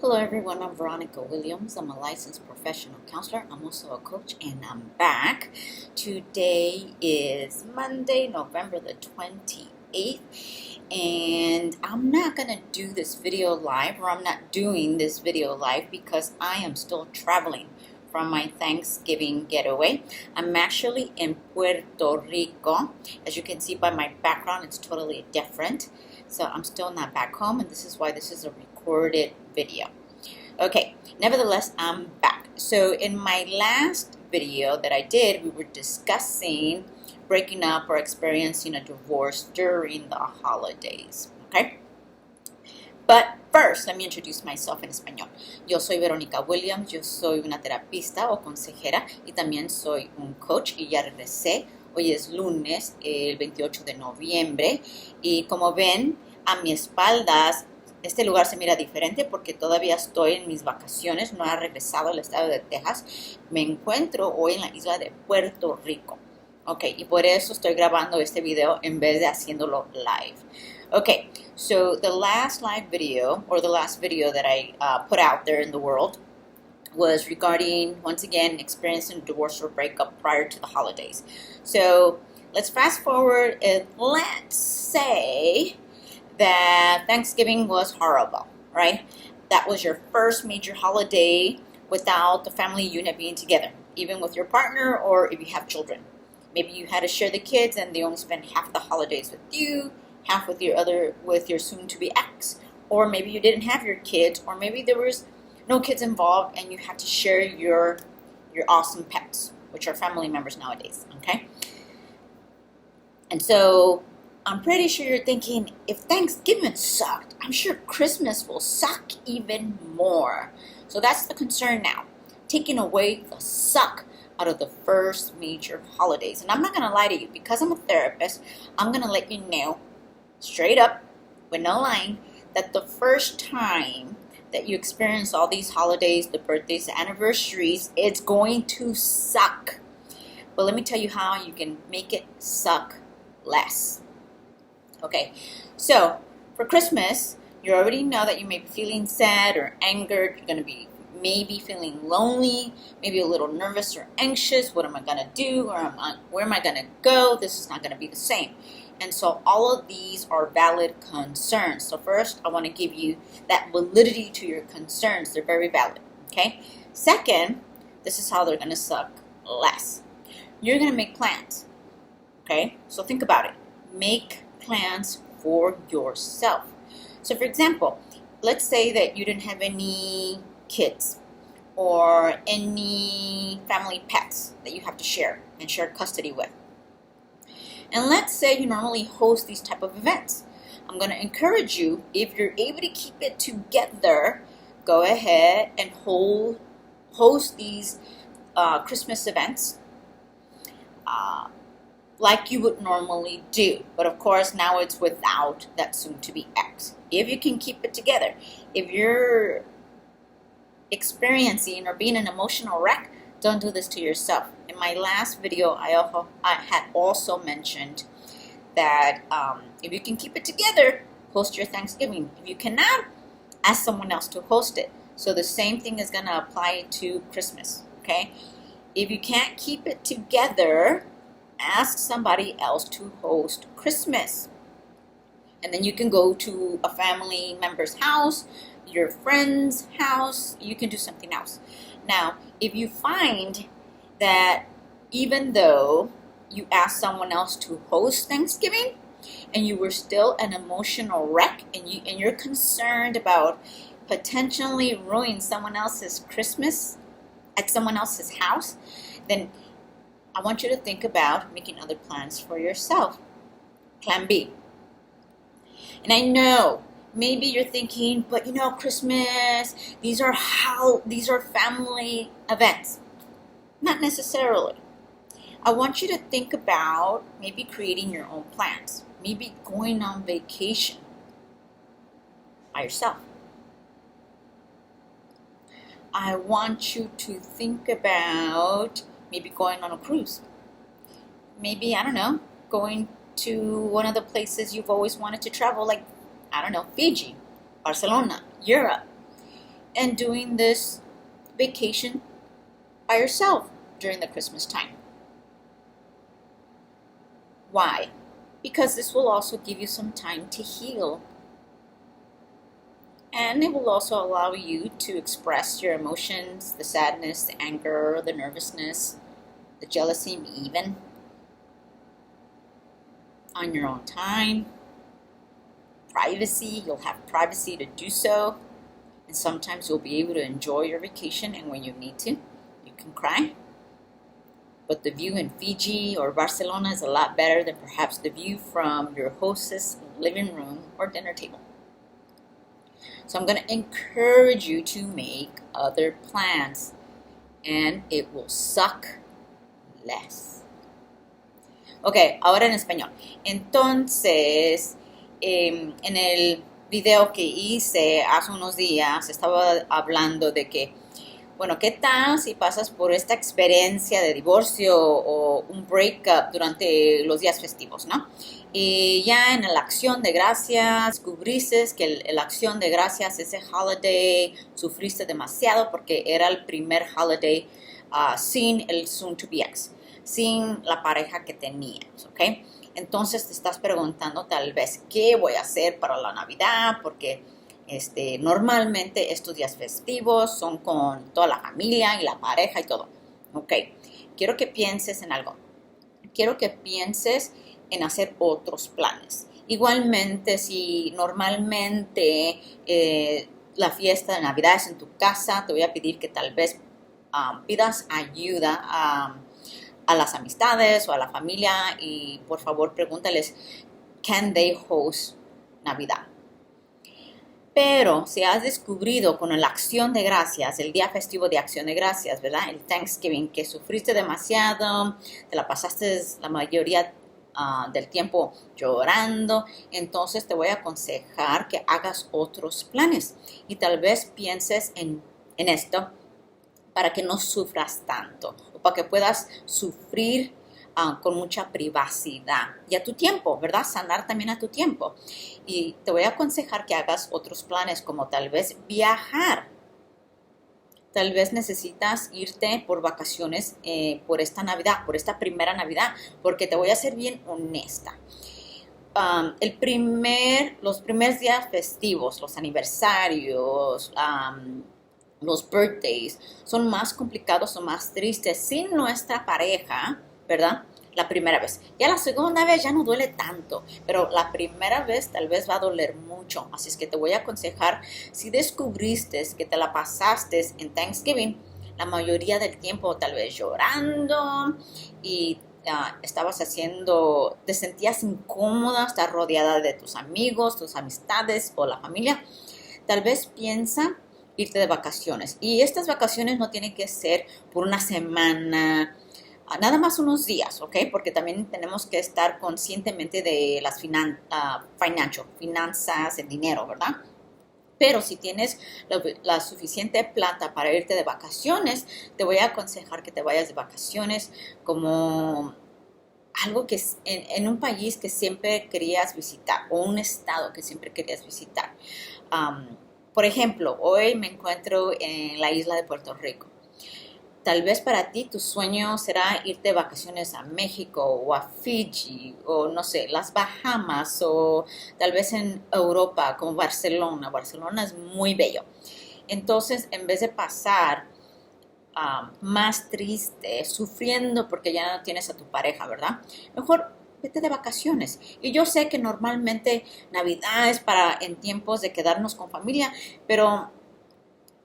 Hello everyone, I'm Veronica Williams. I'm a licensed professional counselor. I'm also a coach and I'm back. Today is Monday, November the 28th, and I'm not going to do this video live, or I'm not doing this video live because I am still traveling from my Thanksgiving getaway. I'm actually in Puerto Rico. As you can see by my background, it's totally different. So I'm still not back home, and this is why this is a recorded video. Okay, nevertheless, I'm back. So in my last video that I did, we were discussing breaking up or experiencing a divorce during the holidays. Okay? But first, let me introduce myself en español. Yo soy Veronica Williams, yo soy una terapista o consejera y también soy un coach y ya regresé. Hoy es lunes, el 28 de noviembre, y como ven, a mi espaldas, este lugar se mira diferente porque todavía estoy en mis vacaciones, no he regresado al estado de Texas. Me encuentro hoy en la isla de Puerto Rico. Ok, y por eso estoy grabando este video en vez de haciéndolo live. Okay, so the last live video, or the last video that I put out there in the world, was regarding, once again, experiencing divorce or breakup prior to the holidays. So let's fast forward and let's say that Thanksgiving was horrible, right? That was your first major holiday without the family unit being together, even with your partner or if you have children. Maybe you had to share the kids and they only spent half the holidays with you, half with your soon-to-be ex, or maybe you didn't have your kids, or maybe there was no kids involved and you had to share your awesome pets, which are family members nowadays, okay? And so I'm pretty sure you're thinking, if Thanksgiving sucked, I'm sure Christmas will suck even more. So that's the concern now, taking away the suck out of the first major holidays. And I'm not going to lie to you, because I'm a therapist, I'm going to let you know straight up, with no lying, that the first time that you experience all these holidays, the birthdays, the anniversaries, it's going to suck. But let me tell you how you can make it suck less. Okay, so for Christmas, you already know that you may be feeling sad or angered. You're going to be maybe feeling lonely, maybe a little nervous or anxious. What am I going to do? Or where am I going to go? This is not going to be the same. And so all of these are valid concerns. So first, I want to give you that validity to your concerns. They're very valid, okay? Second, this is how they're going to suck less. You're going to make plans, okay? So think about it. Make plans for yourself. So for example, let's say that you didn't have any kids or any family pets that you have to share and share custody with. And let's say you normally host these type of events. I'm going to encourage you, if you're able to keep it together, go ahead and host these Christmas events like you would normally do. But of course, now it's without that soon-to-be ex. If you can keep it together, if you're experiencing or being an emotional wreck, don't do this to yourself. In my last video, I had also mentioned that if you can keep it together, host your Thanksgiving. If you cannot, ask someone else to host it. So the same thing is going to apply to Christmas, okay? If you can't keep it together, ask somebody else to host Christmas. And then you can go to a family member's house, your friend's house, you can do something else. Now, if you find that even though you asked someone else to host Thanksgiving and you were still an emotional wreck and you're concerned about potentially ruining someone else's Christmas at someone else's house, then I want you to think about making other plans for yourself. Plan B. And I know maybe you're thinking, but you know, Christmas, these are family events. Not necessarily. I want you to think about maybe creating your own plans. Maybe going on vacation by yourself. I want you to think about maybe going on a cruise. Maybe, I don't know, going to one of the places you've always wanted to travel, like, I don't know, Fiji, Barcelona, Europe. and doing this vacation by yourself during the Christmas time. Why? Because this will also give you some time to heal. And it will also allow you to express your emotions, the sadness, the anger, the nervousness, the jealousy even, on your own time. Privacy, you'll have privacy to do so. And sometimes you'll be able to enjoy your vacation, and when you need to, you can cry. But the view in Fiji or Barcelona is a lot better than perhaps the view from your hostess living room or dinner table. So I'm going to encourage you to make other plans, and it will suck less. Ok, ahora en español. Entonces, en el video que hice hace unos días, estaba hablando de que, bueno, ¿qué tal si pasas por esta experiencia de divorcio o un breakup durante los días festivos, ¿no? Y ya en la acción de gracias descubriste que la acción de gracias, ese holiday, sufriste demasiado porque era el primer holiday sin el soon-to-be ex, sin la pareja que tenías, ¿ok? Entonces te estás preguntando tal vez, ¿qué voy a hacer para la Navidad? Porque normalmente estos días festivos son con toda la familia y la pareja y todo. Ok, quiero que pienses en algo. Quiero que pienses en hacer otros planes. Igualmente, si normalmente la fiesta de Navidad es en tu casa, te voy a pedir que tal vez pidas ayuda a las amistades o a la familia y por favor pregúntales, ¿can they host Navidad? Pero si has descubrido con la acción de gracias, el día festivo de acción de gracias, ¿verdad? El Thanksgiving, que sufriste demasiado, te la pasaste la mayoría del tiempo llorando, entonces te voy a aconsejar que hagas otros planes y tal vez pienses en esto para que no sufras tanto o para que puedas sufrir con mucha privacidad y a tu tiempo, ¿verdad? Sanar también a tu tiempo. Y te voy a aconsejar que hagas otros planes como tal vez viajar. Tal vez necesitas irte por vacaciones por esta Navidad, por esta primera Navidad, porque te voy a ser bien honesta. Los primeros días festivos, los aniversarios, los birthdays, son más complicados o más tristes sin nuestra pareja, ¿verdad? La primera vez. Ya la segunda vez ya no duele tanto, pero la primera vez tal vez va a doler mucho. Así es que te voy a aconsejar, si descubriste que te la pasaste en Thanksgiving, la mayoría del tiempo tal vez llorando y te sentías incómoda, estar rodeada de tus amigos, tus amistades o la familia, tal vez piensa irte de vacaciones. Y estas vacaciones no tienen que ser por una semana, nada más unos días, ¿ok? Porque también tenemos que estar conscientemente de las finanzas, el dinero, ¿verdad? Pero si tienes la suficiente plata para irte de vacaciones, te voy a aconsejar que te vayas de vacaciones como algo que es en un país que siempre querías visitar o un estado que siempre querías visitar. Por ejemplo, hoy me encuentro en la isla de Puerto Rico. Tal vez para ti tu sueño será irte de vacaciones a México o a Fiji o no sé, las Bahamas o tal vez en Europa como Barcelona. Barcelona es muy bello. Entonces, en vez de pasar más triste, sufriendo porque ya no tienes a tu pareja, ¿verdad? Mejor vete de vacaciones. Y yo sé que normalmente Navidad es en tiempos de quedarnos con familia, pero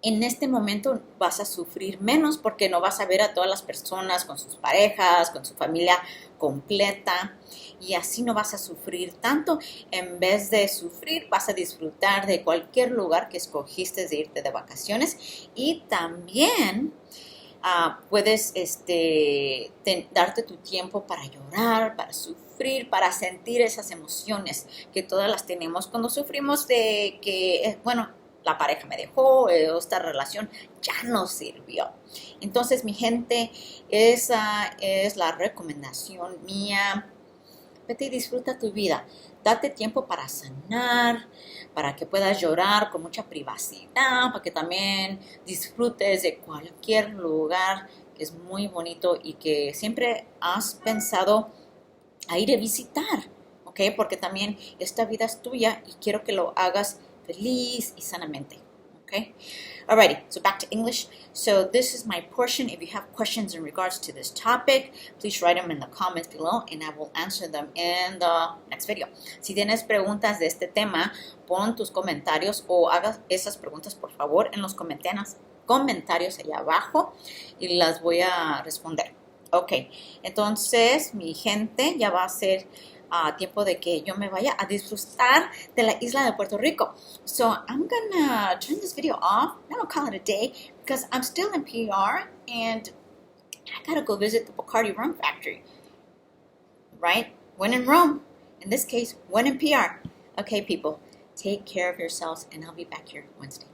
en este momento vas a sufrir menos porque no vas a ver a todas las personas con sus parejas, con su familia completa y así no vas a sufrir tanto. En vez de sufrir, vas a disfrutar de cualquier lugar que escogiste de irte de vacaciones y también puedes darte tu tiempo para llorar, para sufrir, para sentir esas emociones que todas las tenemos cuando sufrimos de que, la pareja me dejó, esta relación ya no sirvió. Entonces, mi gente, esa es la recomendación mía. vete y disfruta tu vida. Date tiempo para sanar, para que puedas llorar con mucha privacidad, para que también disfrutes de cualquier lugar que es muy bonito y que siempre has pensado a ir a visitar, ¿ok? Porque también esta vida es tuya y quiero que lo hagas feliz y sanamente, ¿ok? Alrighty, so back to English. So this is my portion. If you have questions in regards to this topic, please write them in the comments below and I will answer them in the next video. Si tienes preguntas de este tema, pon tus comentarios o hagas esas preguntas por favor en los comentarios allá abajo y las voy a responder. Ok, entonces mi gente ya va a ser tiempo de que yo me vaya a disfrutar de la isla de Puerto Rico. So I'm gonna turn this video off. Now I'll call it a day because I'm still in PR and I gotta go visit the Bacardi rum factory. Right? When in Rome. In this case, when in PR. Okay, people, take care of yourselves and I'll be back here Wednesday.